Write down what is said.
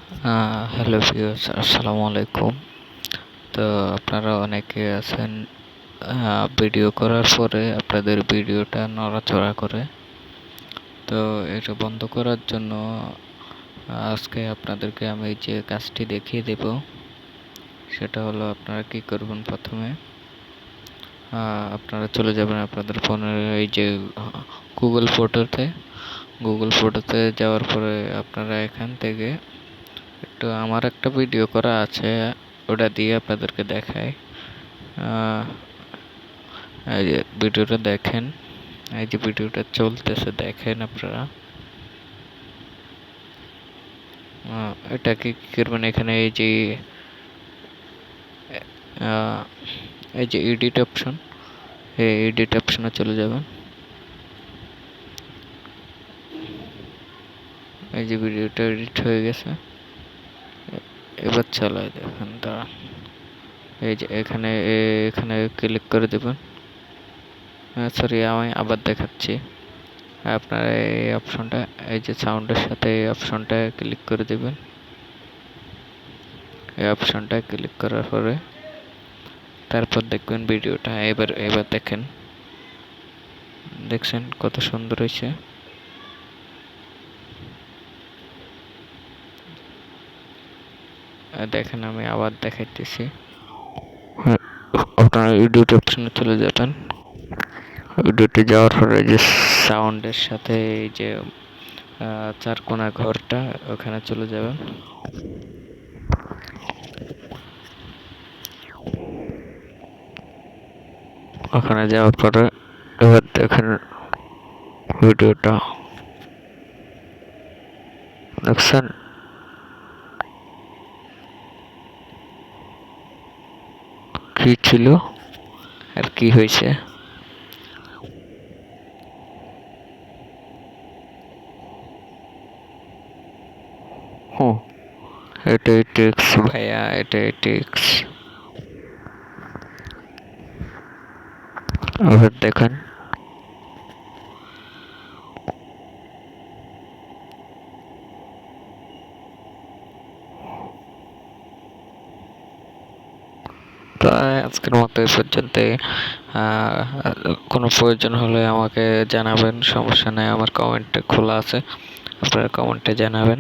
Hello viewers, আসসালামু আলাইকুম। তো আপনারা অনেকে আছেন ভিডিও করার পরে আপনাদের ভিডিওটা নড়াচড়া করে। তো এটা বন্ধ করার জন্য আজকে আপনাদেরকে আমি যে কাজটি দেখিয়ে দেব, সেটা হলো আপনারা কি করবেন। প্রথমে আপনারা চলে যাবেন আপনাদের ফোনের এই যে গুগল ফটোতে যাওয়ার পরে আপনারা এখান থেকে আমার একটা ভিডিও করা আছে, ওটা দিয়ে আপনাদেরকে দেখাই। এই যে ভিডিওটা দেখেন, এই যে ভিডিওটা চলতেছে দেখেন আপনারা। এটা কি করবেন, এখানে এই যে এডিট অপশন, এই এডিট অপশনে চলে যাবেন। এই যে ভিডিওটা এডিট হয়ে গেছে, এবার চালায় দেখেন। তারা এই যে এখানে এখানে ক্লিক করে দেবেন। সরি, আমি আবার দেখাচ্ছি। আপনারা এই অপশনটা, এই যে সাউন্ডের সাথে এই অপশনটা ক্লিক করে দেবেন। এই অপশনটা ক্লিক করার পরে তারপর দেখবেন ভিডিওটা। এবার দেখেন, দেখছেন কত সুন্দর হয়েছে। দেখেন, আমি আবার দেখাইতেছি। আপনারা এডিট অপশনে চলে যাবেন। এডিটে যাওয়ার পরে যে সাউন্ডের সাথে এই যে চারকোনা ঘরটা, ওখানে চলে যাবেন। ওখানে যাওয়ার পরে এবার দেখেন ভিডিওটা, দেখছেন কি ছিল আর কি হয়েছে। এটাই টিক্স ভাইয়া, এটাই টিক্স। এবার দেখেন তো আজকের মতো এই পর্যন্তই। কোনো প্রয়োজন হলে আমাকে জানাবেন, সমস্যা নেই, আমার কমেন্টে খোলা আছে, আপনারা কমেন্টে জানাবেন।